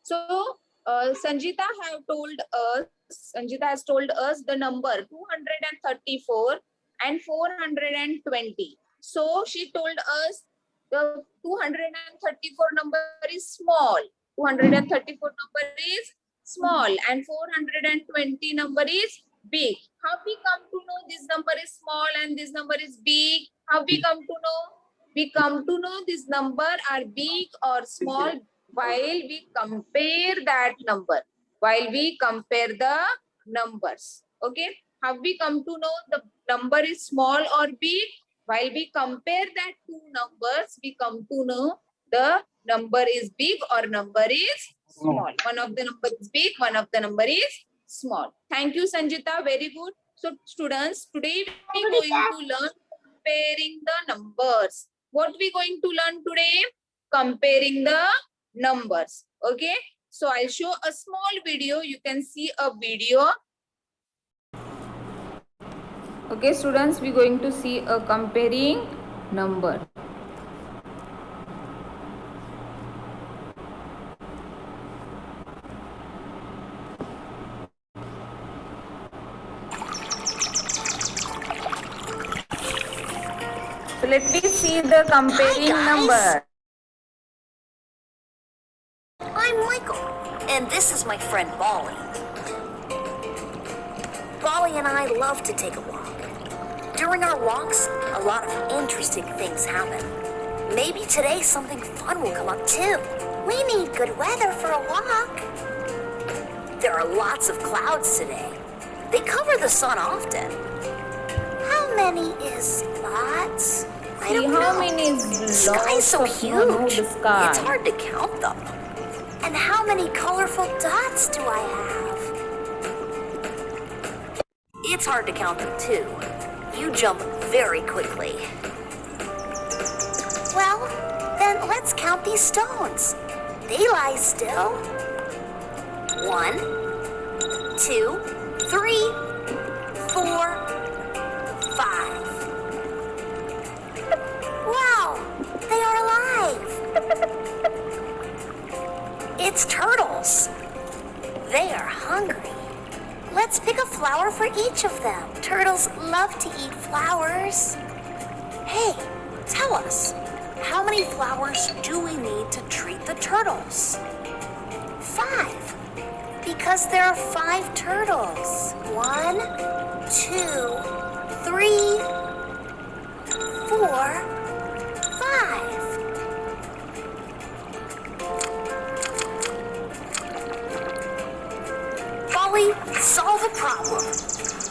So Sanjita has told us the number 234 and 420. So she told us the 234 number is small. 234 number is small and 420 number is big. How we come to know this number is small and this number is big? How we come to know? We come to know this number are big or small while we compare that number. While we compare the numbers. Okay. How we come to know the number is small or big? While we compare that two numbers, we come to know the number is big or number is small. One of the number is big, one of the number is small. Thank you, Sanjita. Very good. So, students, today we are going to learn comparing the numbers. What we going to learn today? Comparing the numbers. Okay. So, I'll show a small video. You can see a video. Okay, students, we're going to see a comparing number. So let me see the comparing number. I'm Michael, and this is my friend Bolly. Bolly and I love to take a walk. During our walks, a lot of interesting things happen. Maybe today something fun will come up too. We need good weather for a walk. There are lots of clouds today. They cover the sun often. How many is lots? I don't know. How many is The sky is so huge. It's hard to count them. And how many colorful dots do I have? It's hard to count them too. You jump very quickly. Well, then let's count these stones. They lie still. 1, 2, 3, 4, 5. Wow, they are alive. It's turtles. They are hungry. Let's pick a flower for each of them. Turtles love to eat flowers. Hey, tell us, how many flowers do we need to treat the turtles? 5. Because there are 5 turtles. 1, 2, 3, 4, 5. Bolly, solve a problem.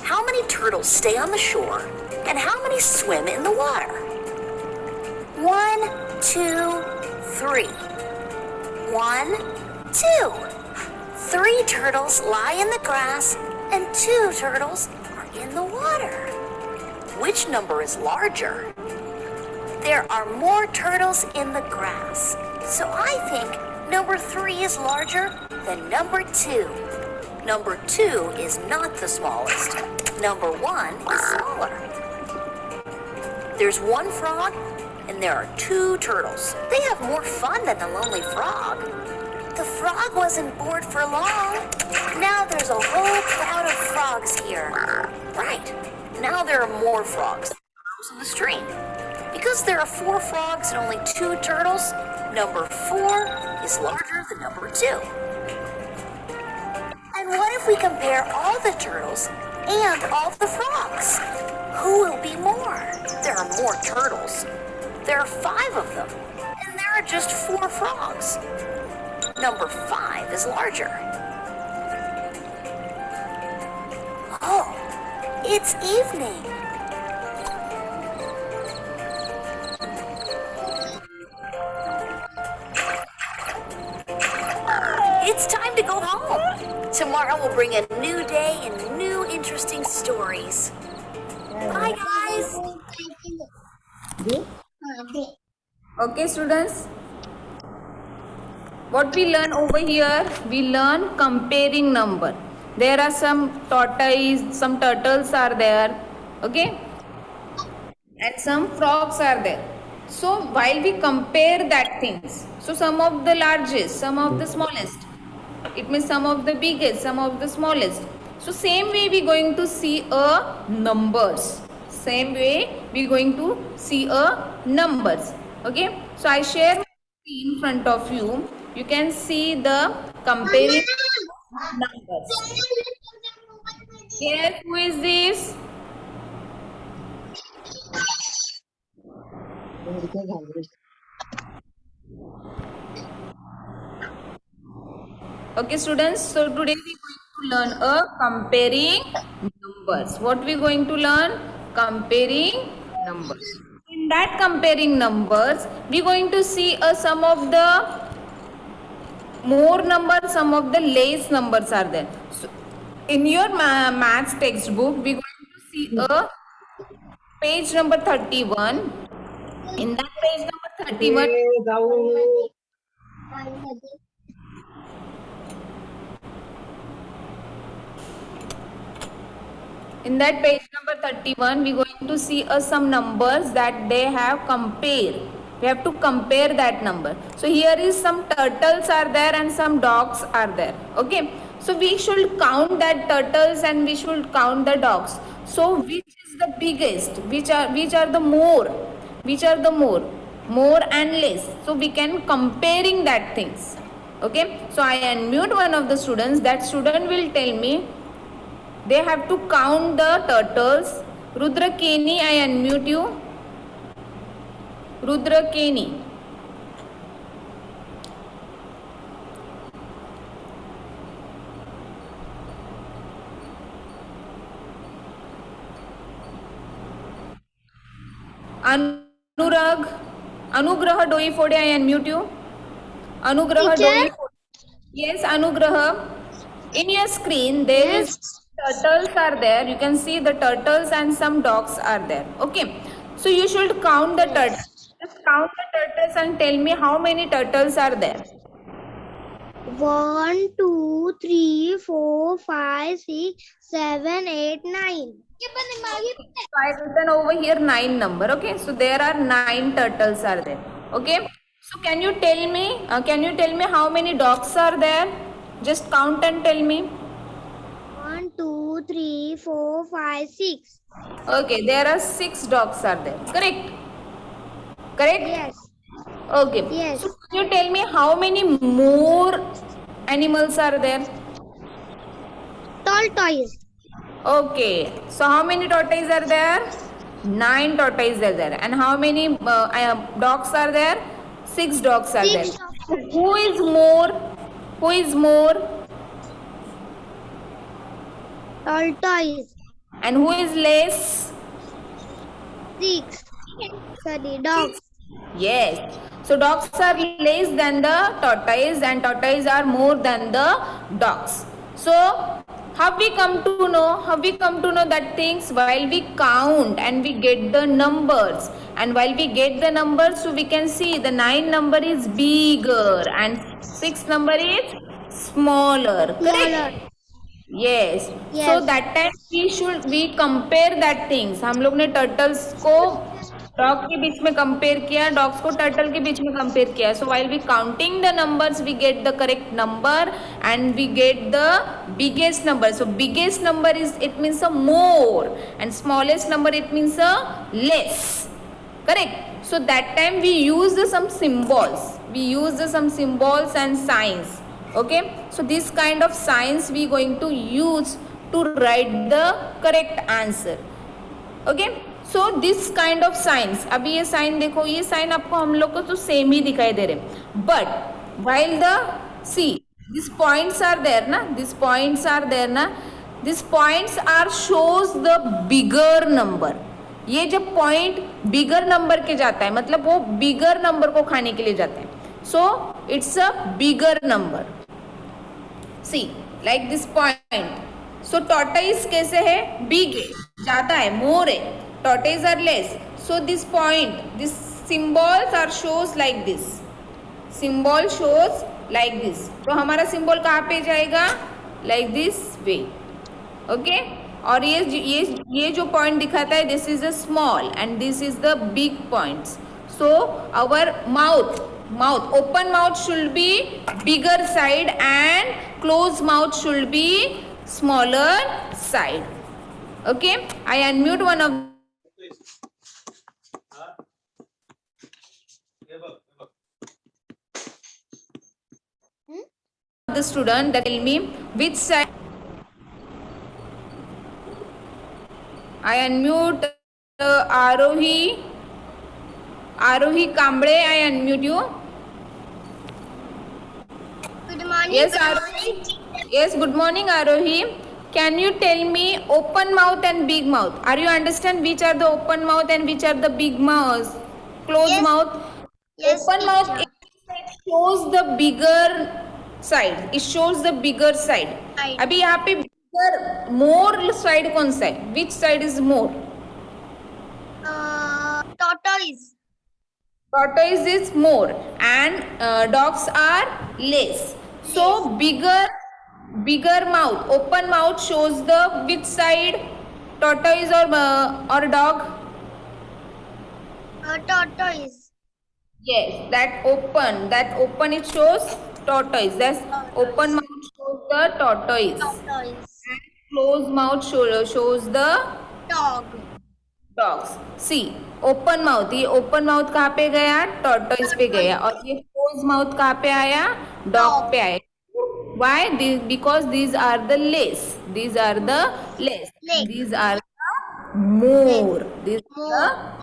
How many turtles stay on the shore and how many swim in the water? 1, 2, 3. 1, 2. 3 turtles lie in the grass and 2 turtles are in the water. Which number is larger? There are more turtles in the grass, so I think number 3 is larger than number 2. Number 2 is not the smallest. Number 1 is smaller. There's 1 frog and there are 2 turtles. They have more fun than the lonely frog. The frog wasn't bored for long. Now there's a whole crowd of frogs here. Right. Now there are more frogs in the stream. Because there are 4 frogs and only 2 turtles, number 4 is larger than number 2. And what if we compare all the turtles and all the frogs? Who will be more? There are more turtles. There are 5 of them, and there are just 4 frogs. Number 5 is larger. Oh, it's evening. It's time to go home. Tomorrow will bring a new day and new interesting stories. Bye, guys. Okay, students. What we learn over here? We learn comparing number. There are some tortoise, some turtles are there. Okay. And some frogs are there. So while we compare that things, so some of the largest, some of the smallest. It means some of the biggest, some of the smallest. So same way we going to see a numbers. Same way we going to see a numbers. Okay. So I share my screen in front of you. You can see the comparing numbers. Yes, who is this? Okay, students. So today we are going to learn a comparing numbers. What we going to learn? Comparing numbers. In that comparing numbers, we going to see some of the more numbers, some of the less numbers are there. So in your maths textbook, we going to see a page number 31. In that page number 31, in that page number 31, we're going to see some numbers that they have compare. We have to compare that number. So here is some turtles are there and some dogs are there. Okay. So we should count that turtles and we should count the dogs. So which is the biggest? Which are the more? Which are the more? More and less. So we can comparing that things. Okay. So I unmute one of the students. That student will tell me they have to count the turtles. Rudra Keni, I unmute you. Rudra Keni. Anugraha Doifode, I unmute you. Anugraha Doifode. Yes, Anugraha. In your screen, there is turtles are there. You can see the turtles and some dogs are there. Okay. So you should count the turtles. Just count the turtles and tell me how many turtles are there. 1, 2, 3, 4, 5, 6, 7, 8, 9. So I have written over here 9 number. Okay. So there are 9 turtles are there. Okay. So can you tell me how many dogs are there? Just count and tell me. 1, 2, 3, 4, 5, 6. Okay, there are 6 dogs are there. Correct? Correct? Yes. Okay. Yes. So can you tell me how many more animals are there? Tortoise. Okay. So how many tortoises are there? 9 tortoises are there. And how many dogs are there? 6 dogs are there. 6. So who is more? Who is more? Tortoise. And who is less? 6. Sorry, dog. Yes. So dogs are less than the tortoise and tortoise are more than the dogs. So how we come to know? How we come to know that things while we count and we get the numbers, and while we get the numbers, so we can see the 9 number is bigger and 6 number is smaller. Correct? Yes. Yes. So that time we compare that things. हम लोग ने turtles को dog के बीच में compare किया, dogs को turtle के बीच में कंपेयर किया. So while we counting the numbers we get the correct number and we get the biggest number. So biggest number is it means a more and smallest number it means a less. Correct? So that time we use some symbols. We use some symbols and signs. Okay? So this kind of signs we going to use to write the correct answer. Okay? So this kind of signs. अभी ये sign देखो, ये sign आपको हम लोग को तो same ही दिखाई दे रहे. But while the see these points are there ना, these points are there ना, these points are shows the bigger number. ये जब पॉइंट बिगर नंबर के जाता है मतलब वो बिगर नंबर को खाने के लिए जाता है. So it's a bigger number. See like this point. So tortoise कैसे है? बिग है, ज्यादा है, मोर है. Tortoise are less. So this point, this symbols are shows like this. Symbol shows like this. तो हमारा सिंबल कहाँ पे जाएगा? Like this way. ओके. और ये जो पॉइंट दिखाता है this is a small and this is the big points. So our mouth mouth. Open mouth should be bigger side and closed mouth should be smaller side. Okay, I unmute one of the student that tell me which side. I unmute Arohi Kamble. I unmute you. Good morning. Yes, Arohi. Yes, good morning, Arohi. Can you tell me open mouth and big mouth? Are you understand which are the open mouth and which are the big mouth? Closed Yes. mouth. Yes, Open mouth teacher. it shows the bigger side. It shows the bigger side. Side. अभी यहाँ पे bigger more side कौन सा है? Which side is more? Tortoise. Tortoise is more and dogs are less. So bigger mouth, open mouth shows the which side? Tortoise or dog? Tortoise. Yes, that open it shows tortoise. That's open mouth shows the tortoise. Tortoise. And closed mouth shows the Dog. dogs. See, open mouth, ये open mouth कहाँ पे गया? Tortoise पे गया. और ये closed mouth कहाँ पे आया? Dog पे आया. Why? Because these are the less. These are the less. Less. These are the more. These are the.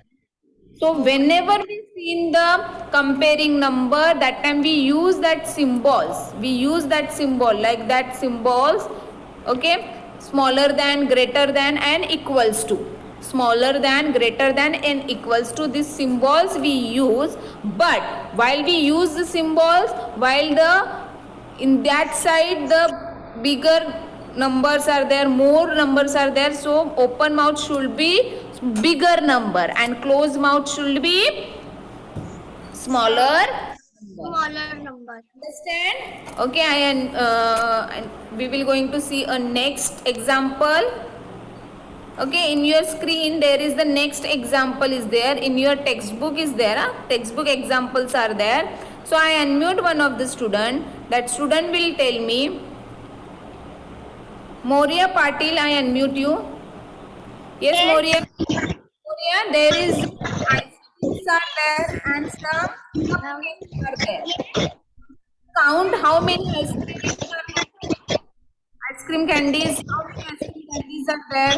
So whenever we see in the comparing number, that time we use that symbols. We use that symbol like that symbols. Okay, smaller than, greater than, and equals to. Smaller than, greater than, and equals to. These symbols we use. But while we use the symbols, while in that side the bigger numbers are there, more numbers are there, so open mouth should be bigger number and closed mouth should be smaller Number. Understand? Okay, and we will going to see a next example. Okay, in your screen there is the next example is there. In your textbook is there. Textbook examples are there. So I unmute one of the student. That student will tell me. Moria Patil, I unmute you. Yes, Moria. Moria, there is ice creams are there and some cupcakes are there. Count how many ice creams are there. Ice cream candies. How many ice cream candies are there?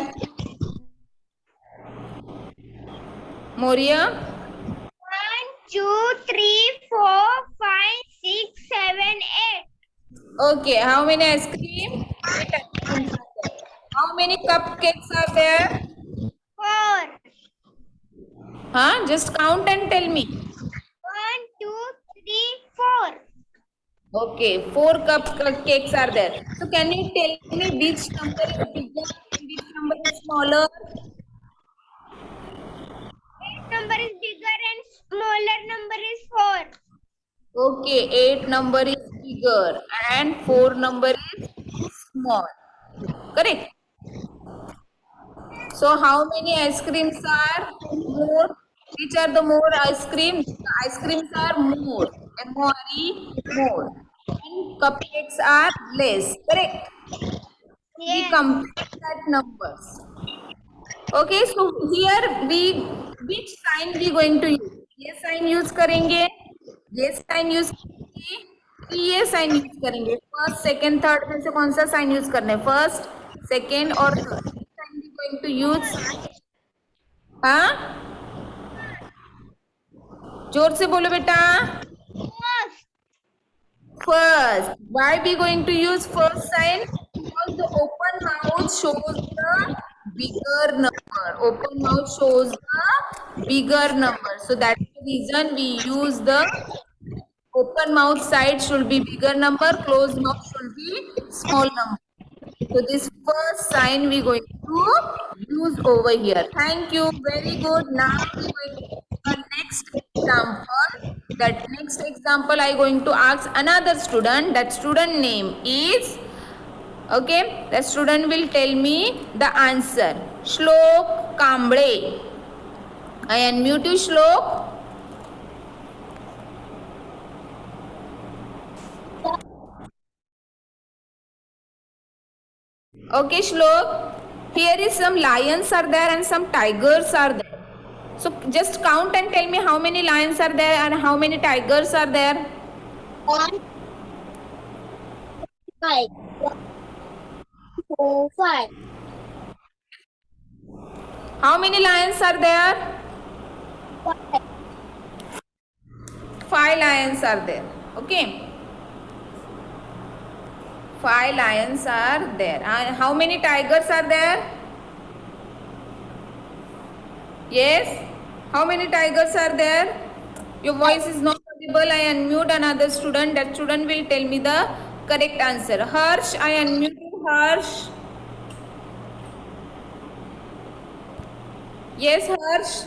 Moria. 1, 2, 3, 4, 5, 6, 7, 8. Okay, how many ice cream? 8 ice creams are there. How many cupcakes are there? 4. Huh? Just count and tell me. 1, 2, 3, 4. Okay, 4 cupcakes are there. So can you tell me which number is bigger and which number is smaller? 8 number is bigger and smaller number is 4. Okay, 8 number is bigger and 4 number is small. Correct. So how many ice creams are more? Which are the more ice creams? Ice creams are more. M-O-R-E, more. And cupcakes are less. Correct. We Yes. complete that numbers. Okay, so here which sign we going to use? ये sign use करेंगे, ये sign use करेंगे, ये sign use करेंगे. First, second, third में से कौन सा sign use करना है? First, second और third. Which sign we going to use? हाँ? जोर से बोलो बेटा. First. Why we going to use first sign? Because the open mouth shows the bigger number. Open mouth shows the bigger number. So that's the reason we use the open mouth side should be bigger number, closed mouth should be small number. So this first sign we going to use over here. Thank you. Very good. Now we going to the next example. That next example I going to ask another student. That student name is, okay, the student will tell me the answer. Shlok Kamble. I unmute you, Shlok. Okay, Shlok. Here is some lions are there and some tigers are there. So just count and tell me how many lions are there and how many tigers are there. 1, 5. 4, 5. How many lions are there? 5. 5 lions are there. Okay. 5 lions are there. And how many tigers are there? Yes. How many tigers are there? Your voice is not audible. I unmute another student. That student will tell me the correct answer. Harsh, I unmute you, Harsh. Yes, Harsh.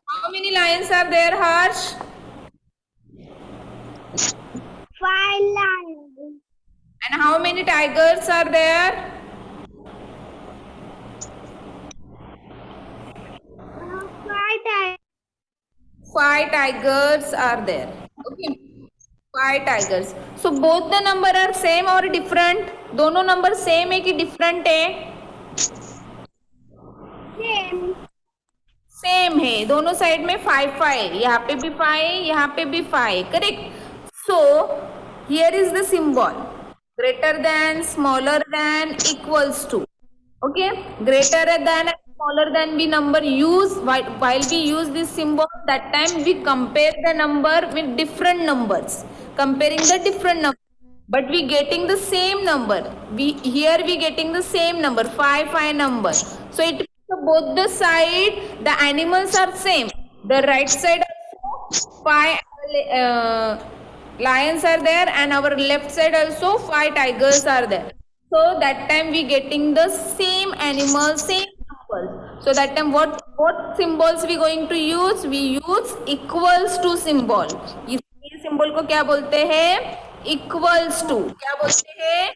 How many lions are there, Harsh? 5 lions. And how many tigers are there? 5 times. 5 tigers are there. Okay. 5 tigers. So both the number are same or different? दोनों number same है कि different है? Same. Same है. दोनों side में 5 यहाँ पे भी 5 यहाँ पे भी 5. Correct. So here is the symbol. Greater than, smaller than, equals to. Okay, greater than and smaller than we number use while we use this symbol, that time we compare the number with different numbers, comparing the different number, but we getting the same number. We getting the same number, 5 number. So it means both the side the animals are same. The right side also 5 lions are there and our left side also 5 tigers are there. So that time we getting the same animal, same numbers. So that time what symbols we going to use? We use equals to symbol. इस symbol को क्या बोलते हैं? Equals to. क्या बोलते हैं?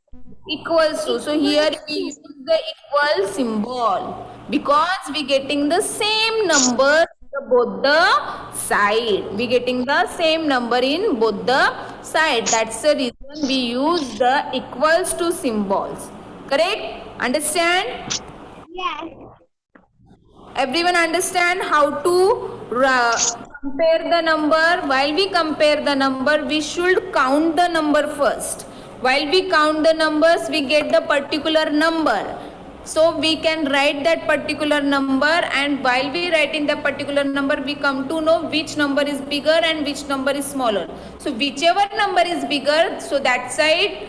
Equals to. So here we use the equal symbol because we getting the same number both the side. We getting the same number in both the side. That's the reason we use the equals to symbols. Correct? Understand? Yes. Everyone understand how to compare the number? While we compare the number, we should count the number first. While we count the numbers, we get the particular number. So we can write that particular number, and while we writing that particular number, we come to know which number is bigger and which number is smaller. So whichever number is bigger, so that side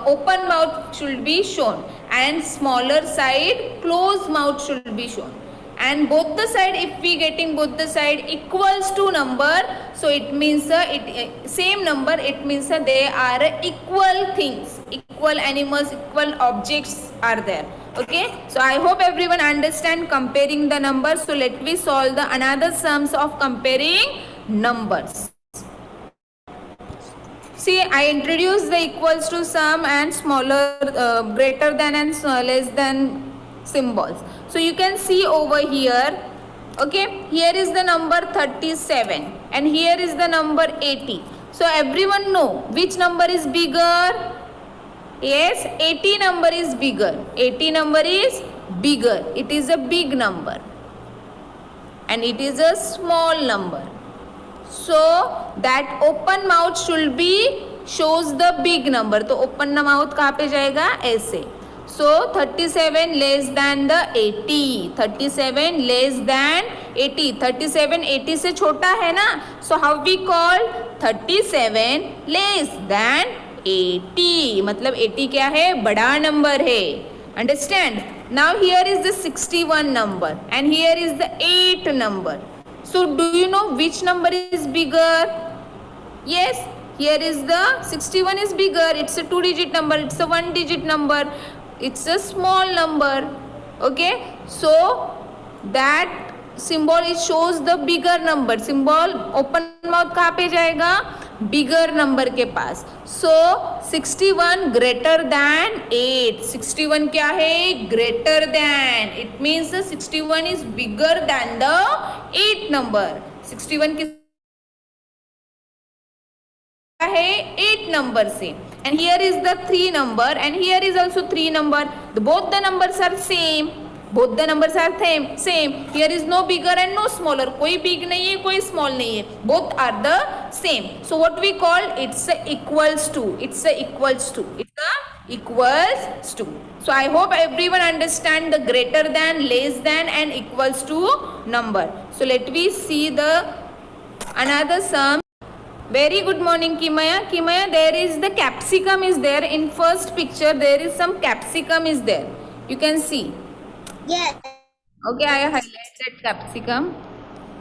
open mouth should be shown, and smaller side closed mouth should be shown. And both the side, if we getting both the side equals to number, so it means same number, it means they are equal things, equal animals, equal objects are there. Okay, so I hope everyone understand comparing the numbers. So let me solve the another sums of comparing numbers. See, I introduced the equals to sum and smaller, greater than and less than symbols. So you can see over here, okay, here is the number 37 and here is the number 80. So everyone know which number is bigger? Yes, 80 number is bigger. 80 number is bigger. It is a big number and it is a small number. So that open mouth should be shows the big number. तो open mouth कहाँ पे जाएगा? ऐसे. So 37 less than the 80. 37 less than 80. 37 80 से छोटा है ना? So how we call 37 less than 80? मतलब 80 क्या है? बड़ा नंबर है. Understand? Now here is the 61 number and here is the 8 number. So do you know which number is bigger? Yes, here is the 61 is bigger. It's a 2-digit number. It's a 1-digit number. It's a small number. Okay, so that symbol it shows the bigger number. Symbol open mouth कहाँ पे जाएगा? Bigger number के पास. So 61 greater than 8. 61 क्या है? Greater than. It means the 61 is bigger than the 8 number. 61 किस है 8 number से, and here is the 3 number and here is also 3 number. Both the numbers are same. Both the numbers are same. Here is no bigger and no smaller. कोई big नहीं है, कोई small नहीं है. Both are the same. So what we call, it's a equals to. It's a equals to. It's a equals to. So I hope everyone understand the greater than, less than and equals to number. So let me see the another sum. Very good morning, Kimaya. Kimaya, there is the capsicum is there in first picture. There is some capsicum is there. You can see. Yes. Okay, I highlight that capsicum.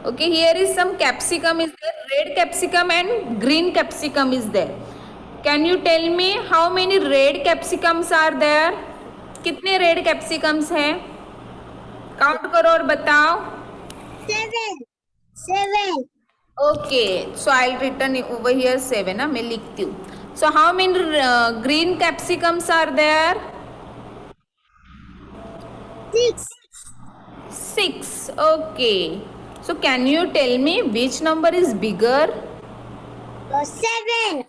Okay, here is some capsicum is there. Red capsicum and green capsicum is there. Can you tell me how many red capsicums are there? कितने red capsicums हैं? Count करो और बताओ. 7. Okay, so I'll written over here 7. ना मैं लिखती हूँ. So how many green capsicums are there? 6. 6. Okay. So can you tell me which number is bigger? 7.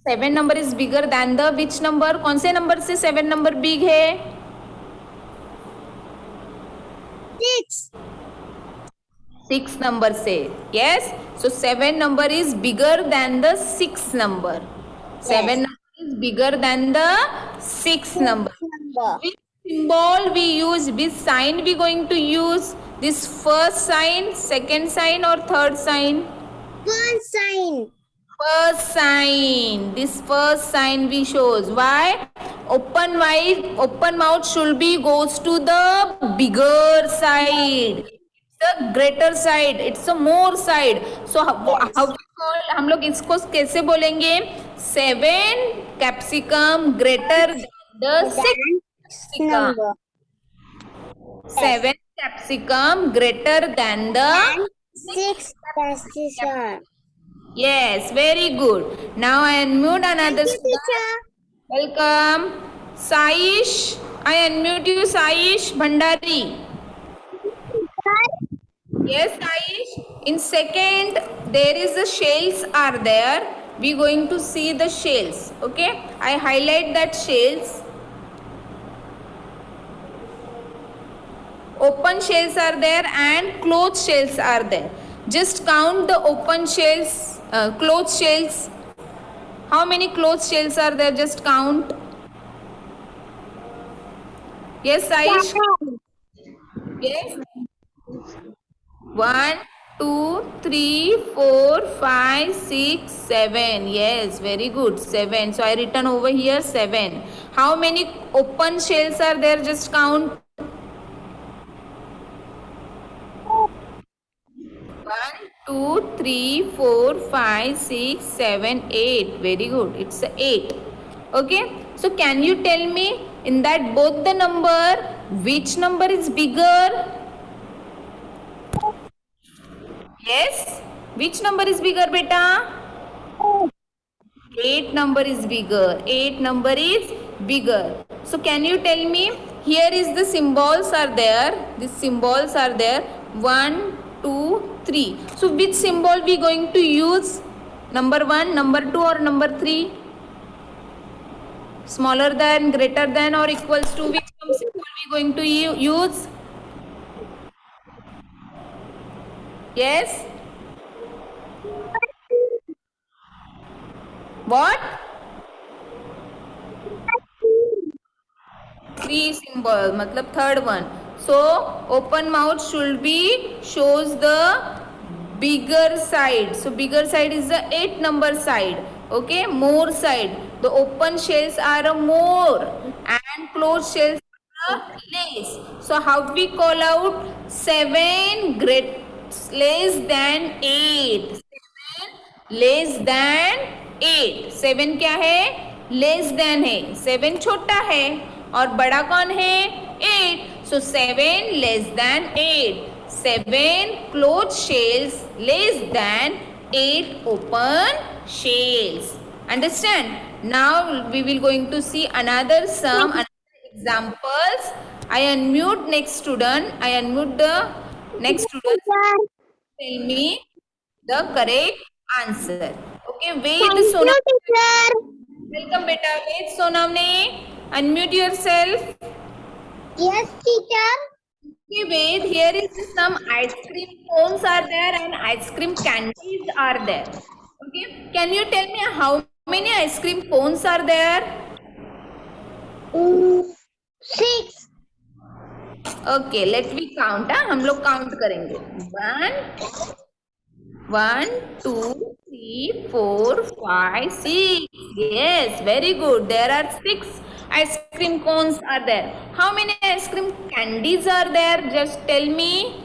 7 number is bigger than the which number? कौन से number से 7 number big है? 6. 6 number से. Yes. So 7 number is bigger than the 6 number. 7 number is bigger than the 6 number. Number. Which symbol we use? Which sign we going to use? This first sign, second sign or third sign? One sign. First sign. This first sign we shows. Why? Open mouth should be goes to the bigger side. The greater side. It's a more side. So how we call? हम लोग इसको कैसे बोलेंगे? 7 capsicum greater than the 6 capsicum. Number. 7 capsicum greater than the 6 capsicum. Yes, very good. Now I unmute another student. Teacher. Welcome. Saish, I unmute you, Saish Bhandari. Yes, Saish. In second, there is the shells are there. We going to see the shells. Okay, I highlight that shells. Open shells are there and closed shells are there. Just count the open shells, closed shells. How many closed shells are there? Just count. Yes, Saish. Yes. 1, 2, 3, 4, 5, 6, 7. Yes, very good. 7. So I written over here 7. How many open shells are there? Just count. 1, 2, 3, 4, 5, 6, 7, 8. Very good. It's a 8. Okay. So can you tell me in that both the number, which number is bigger? Yes. Which number is bigger, beta? 8 number is bigger. 8 number is bigger. So can you tell me, here is the symbols are there. These symbols are there. 1, 2, 3. So which symbol we going to use? Number 1, number 2 or number 3? Smaller than, greater than or equals to, which symbol we going to use? Yes? What? 3 symbol, matlab third one. So open mouth should be shows the bigger side. So bigger side is the 8 number side. Okay, more side. The open shells are a more and closed shells are a less. So how we call out 7 less than 8? 7 less than 8. 7 क्या है? Less than है. 7 छोटा है और बड़ा कौन है? 8. So 7 less than 8. 7 closed shells less than 8 open shells. Understand? Now we will going to see another sum, another examples. I unmute next student. I unmute the next student. Tell me the correct answer. Okay. Wait, Thank Sonam. you, teacher. Welcome, beta. Wait, Sonamne. Unmute yourself. Yes, teacher. Okay, wait. Here is some ice cream cones are there and ice cream candies are there. Okay. Can you tell me how many ice cream cones are there? 6. Okay, let me count. हम लोग count करेंगे. 1, 2, 3, 4, 5, 6. Yes, very good. There are 6 ice cream cones are there. How many ice cream candies are there? Just tell me.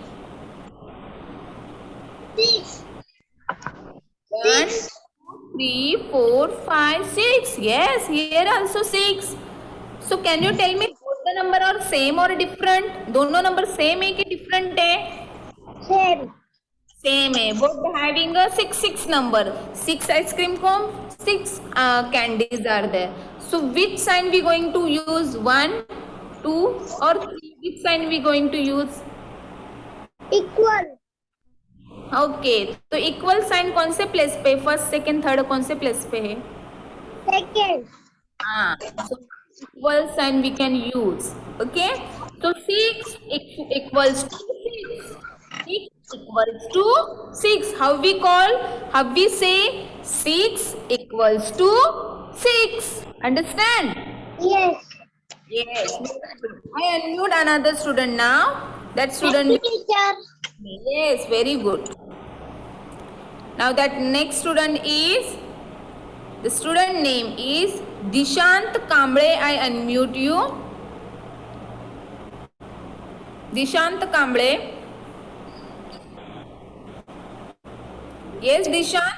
6. 1, 3, 4, 5, 6. Yes, here also 6. So can you tell me both the number are same or different? दोनों number same है कि different है? Same. Same है. Both having a 6 number. 6 ice cream cone, 6 candies are there. So which sign we going to use? 1, 2 or 3? Which sign we going to use? Equal. Okay. तो equal sign कौन से place पे? First, second, third कौन से place पे है? Second. So equal sign we can use. Okay. So 6 equals to 6. 6 equals to 6. How we call? How we say 6 equals to 6. Understand? Yes. Yes. I unmute another student now. That Thank student. you, teacher. Yes, very good. Now that next student is, the student name is Dishant Kamble. I unmute you. Dishant Kamble. Yes, Dishant.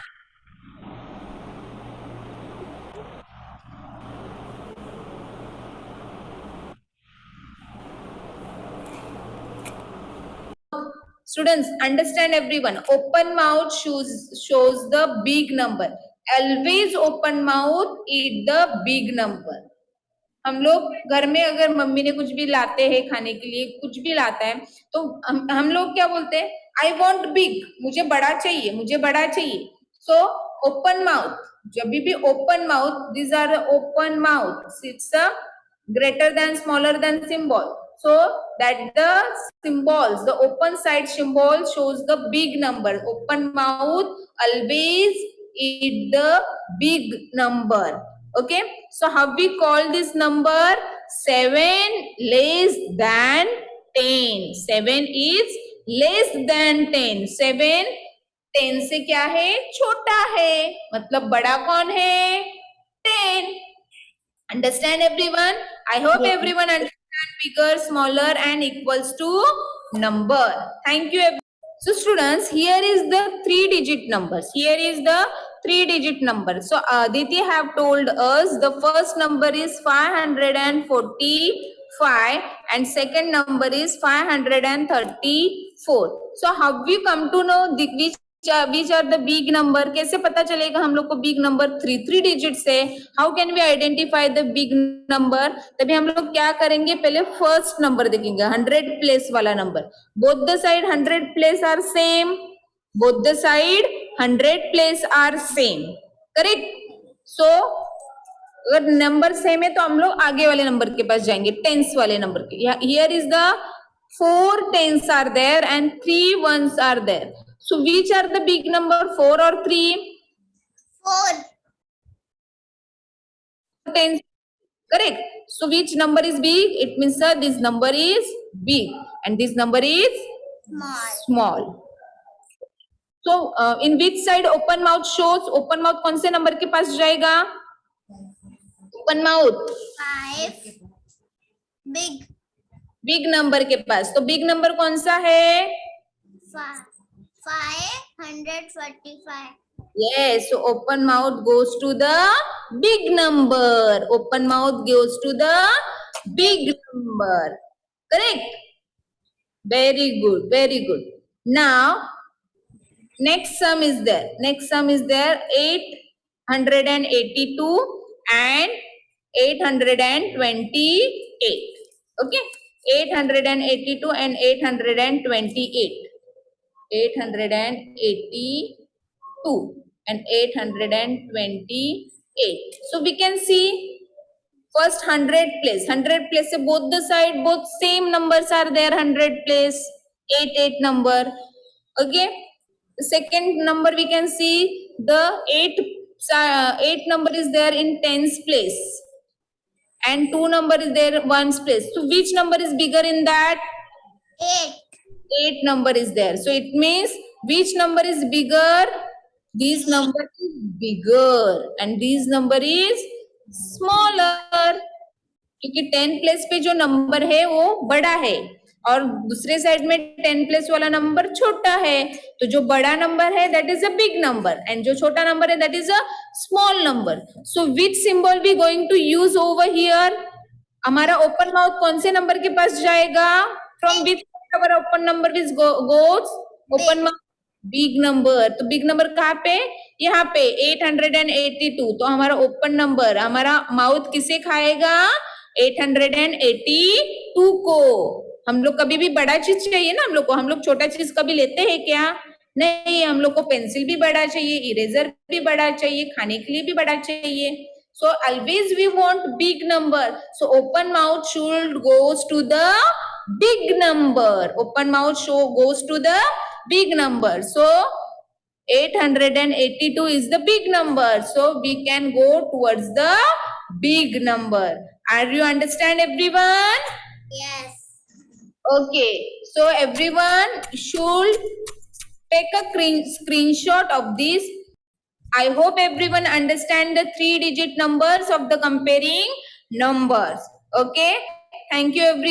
Students, understand everyone. Open mouth shows the big number. Always open mouth eat the big number. हम लोग घर में अगर mummy ने कुछ भी लाते हैं खाने के लिए, कुछ भी लाता है तो हम लोग क्या बोलते हैं? आई वॉन्ट बिग, मुझे बड़ा चाहिए, मुझे बड़ा चाहिए. सो ओपन माउथ, जब भी open mouth, these are open mouth, it's a greater than smaller than symbol. So that the symbols, the open side symbol shows the big number. Open mouth always eat the big number. Okay, so how we call this number? 7 less than 10. 7 is less than 10. 7 10 से क्या है? छोटा है. मतलब बड़ा कौन है? 10. Understand everyone? I hope everyone understand bigger, smaller and equals to number. Thank you. So students, here is the 3-digit numbers. Here is the 3-digit number. So Aditi have told us the first number is 545 and second number is 534. So how we come to know which are the big number? कैसे पता चलेगा हम लोग को big number? 3 digits है. How can we identify the big number? तभी हम लोग क्या करेंगे? पहले first number देखेंगे, 100 place वाला number. Both the side 100 place are same. Both the side 100 place are same. Correct? So अगर नंबर सेम है तो हम लोग आगे वाले नंबर के पास जाएंगे, टेंस वाले नंबर के. Here is the 4 tens are there and 3 ones are there. So which are the big number, 4 or 3? 4. Tens. Correct. So which number is big? It means this number is big and this number is small. So in which side open mouth shows? Open mouth कौन से number के पास जाएगा? Open mouth 5. Big. Big number के पास. तो big number कौन सा है? 545. Yes, so open mouth goes to the big number. Open mouth goes to the big number. Correct? Very good, very good. Now, next sum is there. Next sum is there, 882 and 828. Okay? 882 and 828. 882. and 828. So we can see first 100 place. 100 place se both the side, both same numbers are there. 100 place, 8 number. Okay. The second number we can see the 8 number is there in tens place, and 2 number is there ones place. So which number is bigger in that? 8. 8 number is there. So it means which number is bigger? This number is bigger and this number is smaller. क्योंकि 10 place पे जो number है वो बड़ा है और दूसरे side में 10 प्लेस वाला नंबर छोटा है, तो जो बड़ा नंबर है that is a big number and जो छोटा नंबर है that is a small number. So which symbol we going to use over here? हमारा ओपन माउथ कौन से नंबर के पास जाएगा? From which our open number is goes open mouth big number. तो बिग नंबर कहाँ पे? यहाँ पे 882. तो हमारा ओपन नंबर, हमारा माउथ किसे खाएगा? 882 को. हम लोग कभी भी बड़ा चीज चाहिए ना हम लोग को, हम लोग छोटा चीज कभी लेते हैं क्या? नहीं, हम लोग को पेंसिल भी बड़ा चाहिए, इरेजर भी बड़ा चाहिए, खाने के लिए भी बड़ा चाहिए. So always we want big number. So open mouth should goes to the big number. Open mouth goes to the big number. So 882 is the big number. So we can go towards the big number. Are you understand everyone? Yes. Okay. So everyone should take a screenshot of this. I hope everyone understand the 3-digit numbers of the comparing numbers. Okay. Thank you everyone.